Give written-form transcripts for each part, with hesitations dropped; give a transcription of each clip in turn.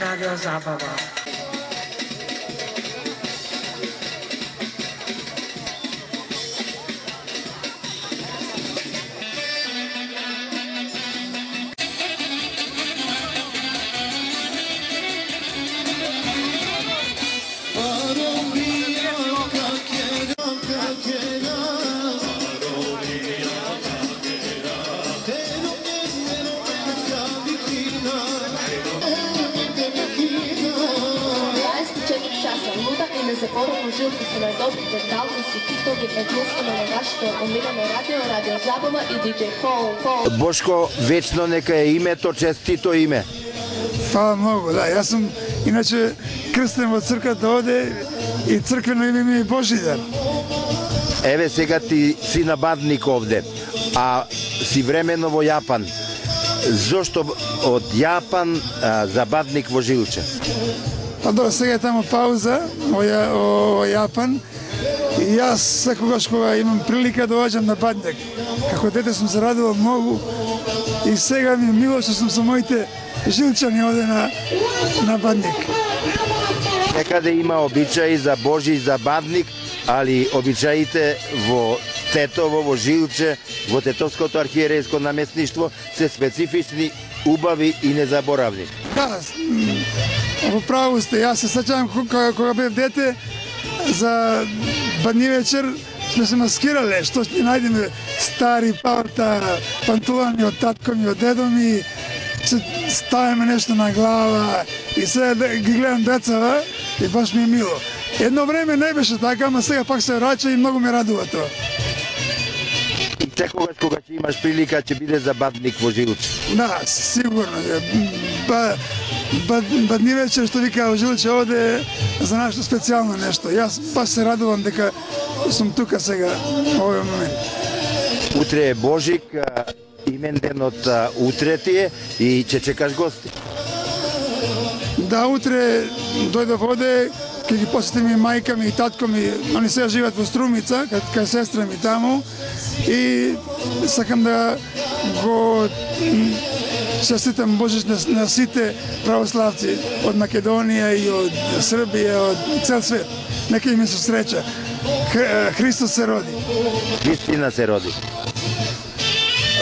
Радио Забава. се поровно жилки со најдобрите талци, тиктоки, единствено на нашето омилено радио Забава и диџеј Фол. Бошко, вечно нека е името, честито име. Фала многу, да. Јас сум иначе крстен во црквата оде и црквено име ми е Божидар. Еве сега ти си на Бадник овде, а си времено во Јапан. Зошто од Јапан за Бадник во Жилче? Па добро, сега е тамо пауза во Јапан и јас секогаш кога имам прилика да доаѓам на Бадник. Како дете сум се радувал многу и сега ми е мило што сум со моите жилчани оде на Бадник. Некаде има обичаи за Божи и за Бадник, али обичаите во Тетово, во Жилче, во Тетовското архиерејско наместништво се специфични, убави и незаборавни. Да, во право сте. Јас се сеќавам кога бев дете, за Бадни вечер сме се маскирале, што ќе најдеме стари палта, панталони од татко ми, од дедо ми, се ставиме нешто на глава и сега ги гледам децава и баш ми е мило. Едно време не беше така, ама сега пак се враќа и многу ме радува тоа. И секогаш кога ќе имаш прилика ќе биде за Бадник во Жилче? Да, сигурно. Бадни вечер, што вика во Жилче, оде за нашто специјално нешто. Јас баш се радувам дека сум тука сега во овој момент. Утре е Божик, имен ден од утре ти е и ќе чекаш гости. Да, утре дојдов оде, ќе ги посетим и мајка ми и татко ми, они сега живеат во Струмица, кај сестра ми таму, и сакам да го честитам Божич на сите православци од Македонија и од Србија, од цел свет. Нека им се среќа. Христос се роди. Вистина се роди.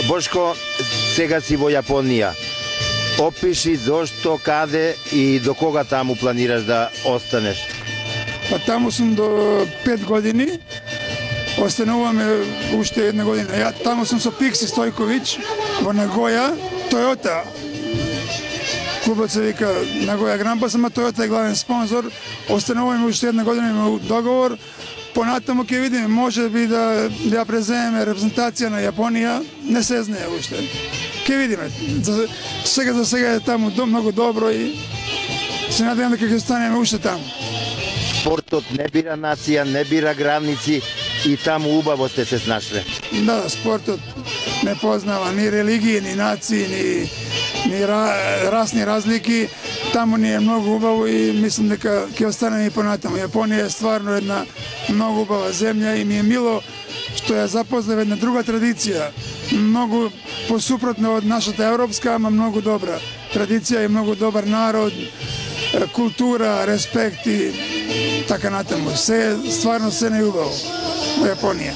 Бошко, сега си во Јапонија. Опиши зошто, каде и до кога таму планираш да останеш? Па таму сум до 5 години. Остануваме уште една година. Ја таму сум со Пикси Стојковиќ во Нагоја, Тојота. Клубот се вика Нагоја Грампас, ама Тојота е главен спонзор. Остануваме уште една година, имаме договор. Понатаму ќе видиме, може би да ја преземеме репрезентација на Јапонија, не се знае уште. Ќе видиме. За сега е таму многу добро и се надевам дека ќе останеме уште таму. Спортот не бира нација, не бира граници и таму убаво сте се снашле. Да, спортот не познава ни религии, ни нации, ни расни разлики. Таму ни е многу убаво и мислам дека ќе останеме и понатаму. Јапонија е стварно една многу убава земја и ми е мило што ја запознав една друга традиција. Многу посупротно од нашата европска, ама многу добра традиција и многу добар народ, култура, респект и така натаму. Стварно се најубаво во Јапонија.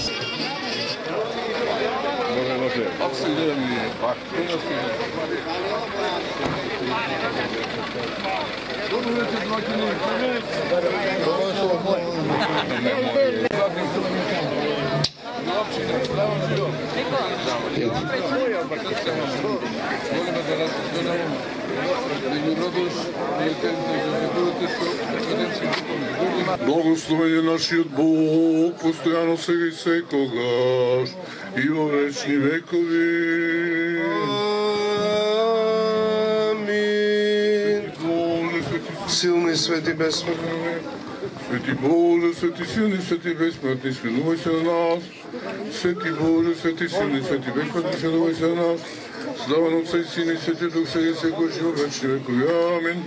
Благословен е нашиот Бог, постојано сега и секогаш, и во вечни векови. Амин. Силни и свети безсмртни. Свети Боже, свети силни, свети безсмртни, смилувај се на нас. Свети Боже, свети силни, свети безсмртни, смилувај се на нас. Слава на Отца и Сина и Свети Дух, сега и секогаш и во вечни векови. Амин.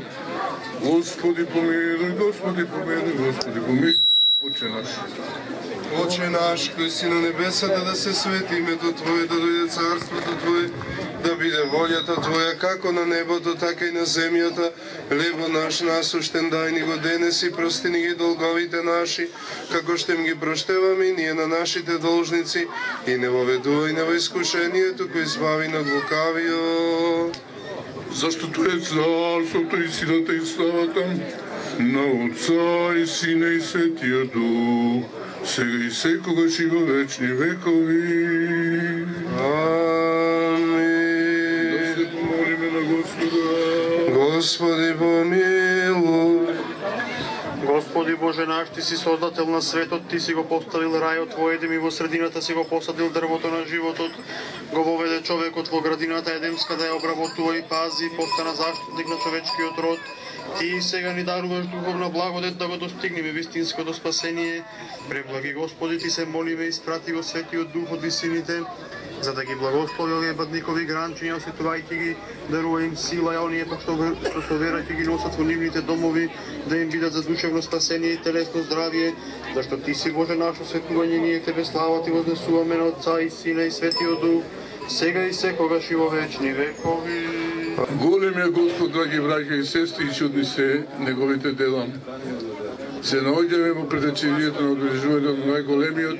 Господи помилуј, Господи помилуј, Господи помилуј. Отче наш. Отче наш, кој си на небесата, да се свети името Твое, да дојде царството Твое, да биде волјата Твоја како на небото, така и на земјата. Хлебот наш насуштен дај ни го денес и прости ни ги долговите наши, како што им ги проштеваме и ние на нашите должници, и не воведувај на во искушението, кој избави од лукавиот. Зашто Тој е царството и силата и славата на Отца и Сина и Светија Дух, сега и секогаш и во вечни векови. Амин. Да се помолиме на Господа. Господи помилуј. Господи Боже наш, Ти си создател на светот, Ти си го поставил рајот во Едем и во средината си го посадил дрвото на животот, го воведе човекот во градината Едемска да ја обработува и пази, постана заштитник на човечкиот род. Ти сега ни даруваш духовна благодет да го достигнеме вистинското спасение. Преблаги Господи, Ти се молиме, испрати го Светиот Дух од висините, за да ги благослови овие бадникови гранчиња, осветувајќи ги, дарува им сила, а оние пак што со вера ќе ги носат во нивните домови, да им бидат за душевно спасение и телесно здравие, зашто Ти си Боже наше осветување, ние Тебе слава Ти вознесуваме на Отца и Сина и Светиот Дух, сега и секогаш и во вечни векови. Голем е Господ, драги браќа и сестри, и чудни се неговите дела. Се наоѓаме во предвечерието на одбележувањето на најголемиот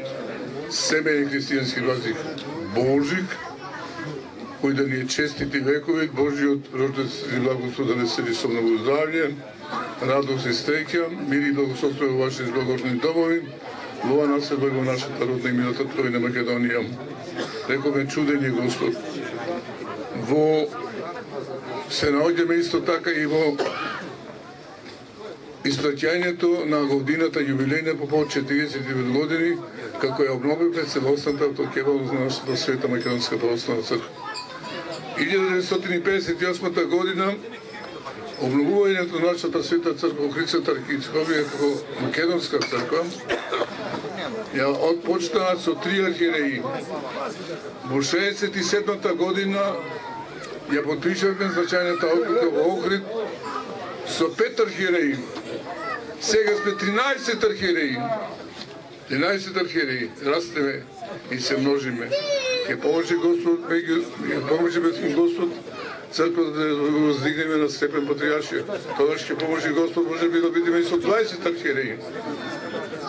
семеен христијански празник Божик, кој да ни е честит и вековит. Божиот рождествен благослов да не седи со многу здравје, радост и среќа, мир и благословство во ваши зблагородни домови, во ова населба и во нашата родна и милата Твојна Македонија. Рековме чуден е Господ. Се наоѓаме исто така и во испраќањето на годината јубилејна по повод 49 години, како ја обновивме целосната автокефалност на нашата Света Македонска православна црква. 1958 година обновувањето на нашата Света црква во Христовата архиепископија како Македонска црква ја отпочна со 3 архиереи. Во 67 година ја потпишавме значајната одлука во Охрид со 5 архиереи. Сега сме 13 архиереи. 13 архиереи. Растеме и се множиме. Ќе поможе Господ, ќе поможе Бесен Господ, црквата да го воздигнеме на степен патриаршија. Тогаш ќе поможе Господ, може би да бидеме и со 20 архиереи.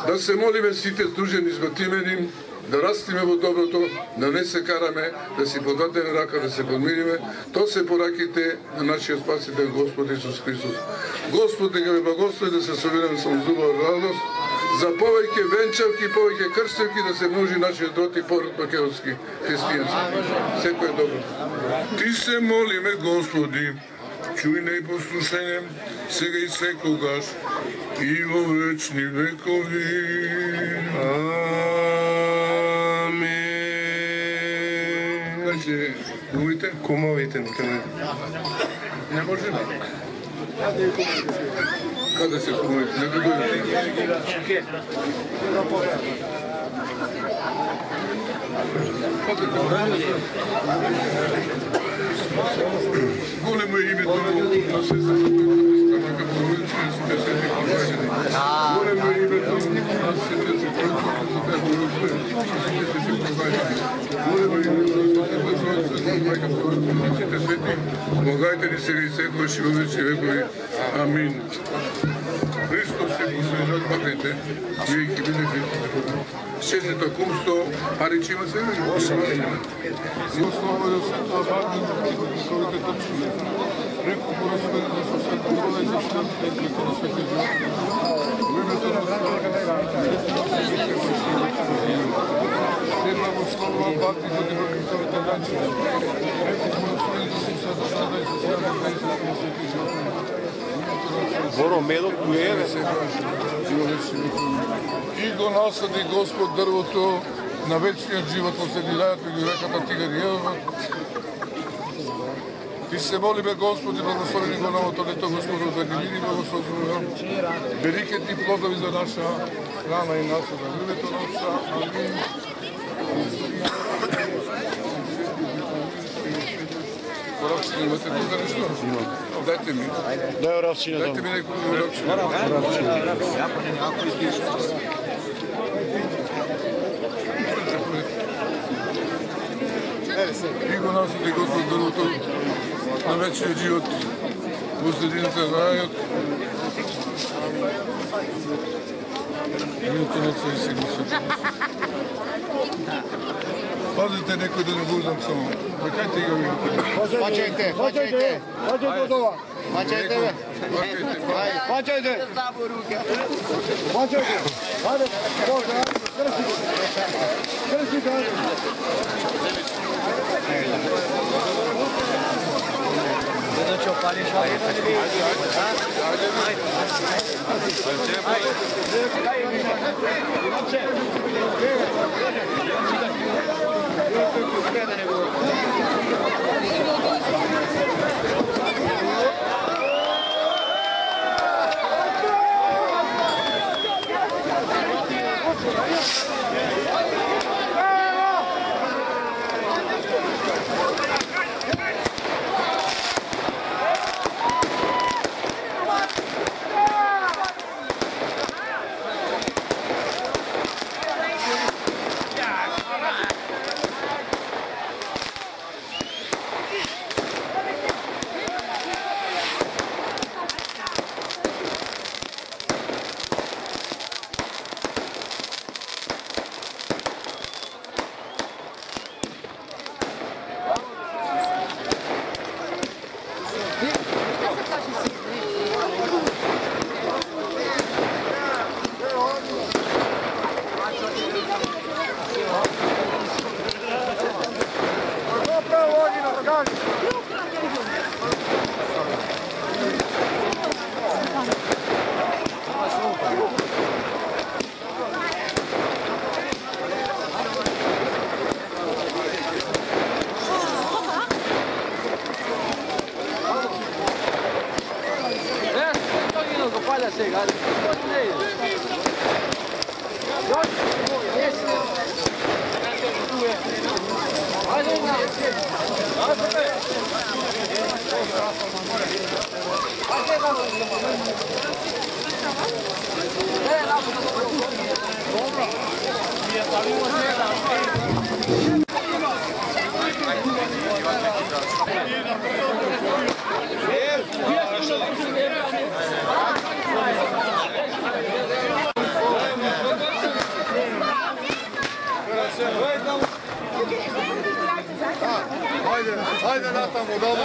Да се молиме сите здружени зготимени, да растиме во доброто, да не се караме, да си подадеме рака, да се подмириме. Тоа се пораките на нашиот Спасител Господ Исус Христос. Господ нека ве благослови да се собераме со зубава радост, за повеќе венчавки, повеќе крстевки, да се множи нашиот род и пород македонски христијански. Секој е добро. Ти се молиме, Господи, чуј не и послушање, сега и секогаш, и во вечни векови. Амин. Кај кумовите? Кумовите нека не. Не може. Каде се кумовите? Нека дојдат. Големо е името на сестра Стамака Боровичка и сите свети Христијани. Големо е името на сите свети Големо е името на Стамака Боровичка и сите свети. Помагайте ни сега и секогаш и во вечни векови. Амин. Христос се посвежат пакайте, вие ќе бидете шестото кумсто, паричи има сега? Господи, да се табарни, да тъпчи. Реко поръсването со свето здраве за щастите и клика на свети живот. Во името на се благословува пати за диваките начини. Реко поръсването со свето здраве за щастите на свети живот. Боро медот туеве се И го насади Господ дрвото на вечниот живот во срединајата и реката Тигаријева. Ти се молиме, Господи, благослови го новото лето, Господу, да ни мири благословува. Велике ти плодови за наша храна и наша за любето наша. Амин. Рапчина, имате тука нешто? Дайте ми. Дај рапчина. Дайте ми некој рапчина. и го насуди Господ дрвото на вечниот живот во средината на рајот. Името на Отца и Сина и Свети Дух. Пазите некој да не бузам само. Бакајте ги овие. Пачајте од ова. Пачајте бе. Пачајте. Пачајте. Хајде, Боже, кршите. Ajde natamo, dobro.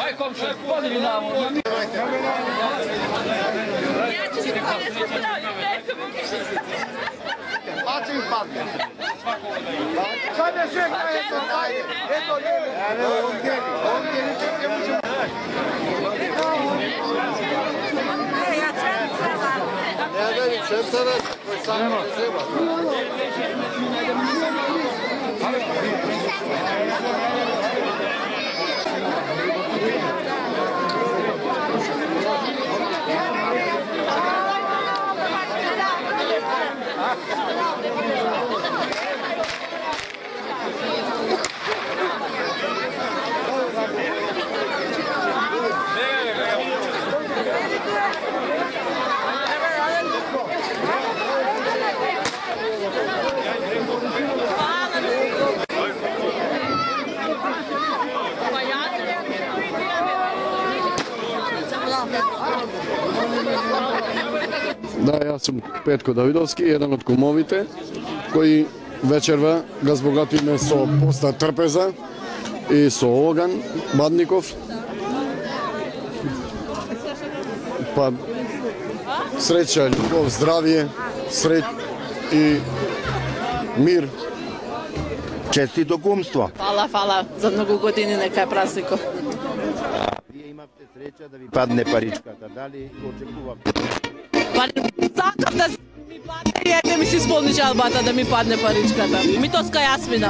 Ajde komšo, podeli namo. Ja ću se Paci im padne. Sad je sve kaj je to, ajde. Eto njemi. On dijeli, ne možemo. Ja velim, čem sada, koji sam ne zeba. Да, јас сум Петко Давидовски, еден од кумовите, кои вечерва го збогатиме со поста трпеза и со оган Бадников. Па среќа, љубов, здравје, и мир. Честито кумство. Фала за многу години, нека е празников. Вие имавте среќа да ви падне паричката, дали очекувавте? Па сакам да ми падне и ете ми се исполни жалбата да ми падне паричката. Митоска Јасмина.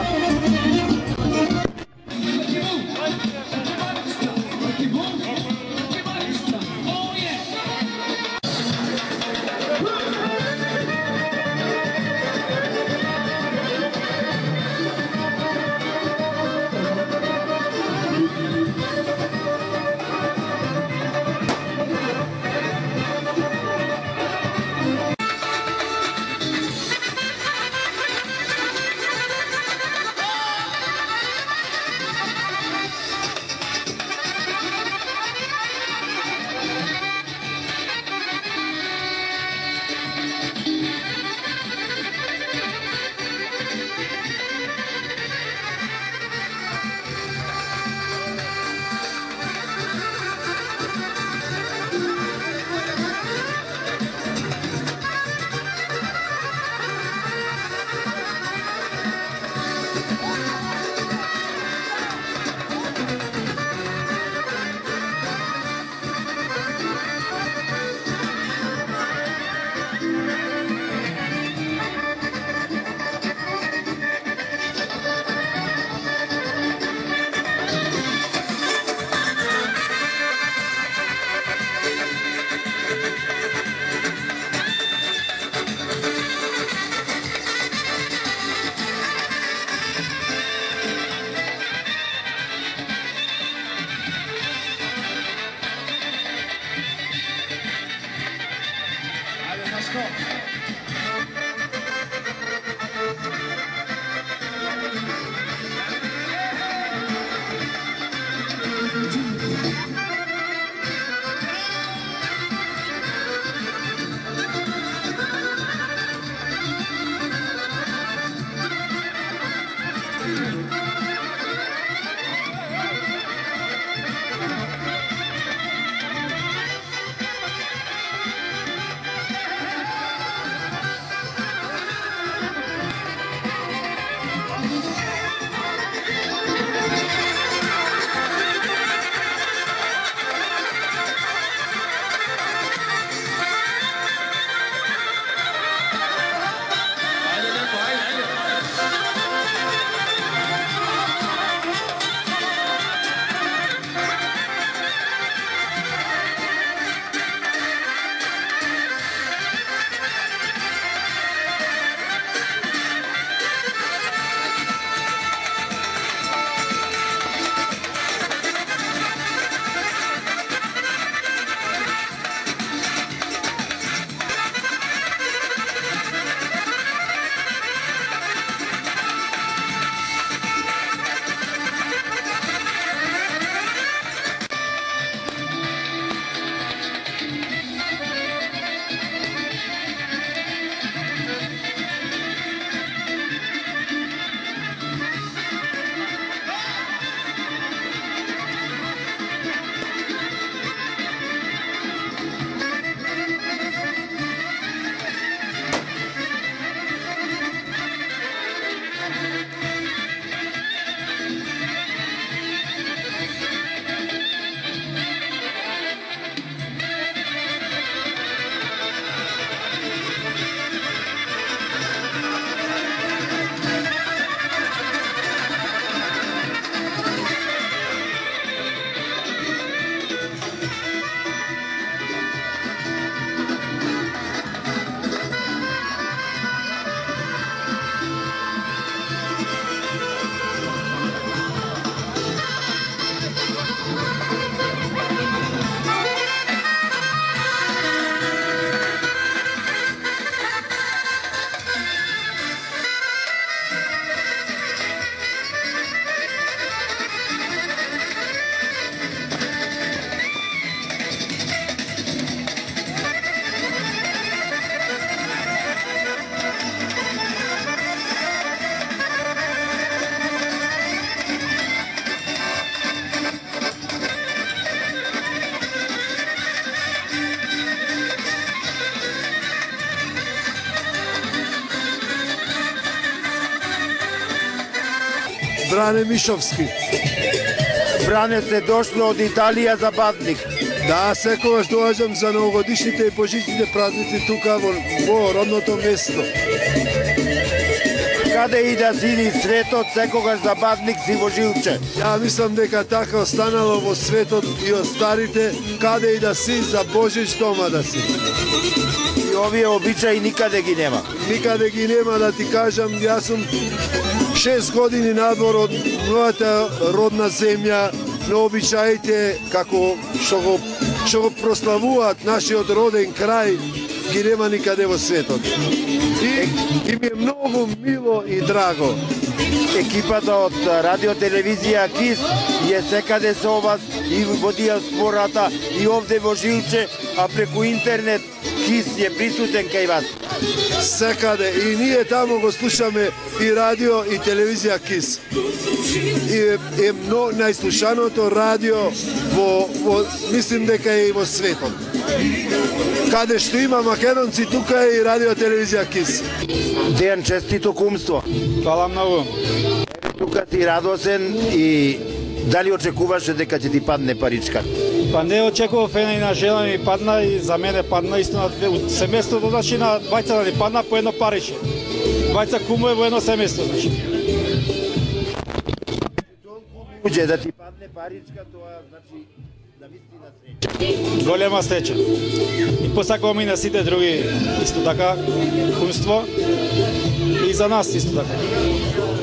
Бране Мишовски. Бране, се дошло од Италија за Бадник. Да, секогаш доаѓам за новогодишните и божичните празници тука во родното место. Каде и да си ни светот, секогаш за Бадник си во жилче. Ја мислам дека така останало во светот и од старите, каде и да си за Божич дома да си. И овие обичаи никаде ги нема. Никаде ги нема, да ти кажам, јас сум 6 години надвор од мојата родна земја, но обичаите како што го прославуваат нашиот роден крај ги нема никаде во светот. И ми е многу мило и драго. Екипата од радиотелевизија КИС е секаде со вас и во диаспората и овде во жилче, а преку интернет КИС е присутен кај вас. Секаде, и ние тамо го слушаме и радио и телевизија КИС. И е најслушаното радио мислим дека е и во светот. Каде што има македонци, тука е и радио телевизија КИС. Дејан, честито кумство. Фала многу. Тука ти радосен и дали очекуваше дека ќе ти падне паричка? Па не очекував, една и на жена ми падна и за мене падна исто на семејството, значи на двајца да ни падна по едно париче. Двајца кумове во едно семејство, значи. Уđe да ти падне паричка, тоа значи да вистина среќа. Голема среќа. И посакувам и на сите други исто така кумство и за нас исто така.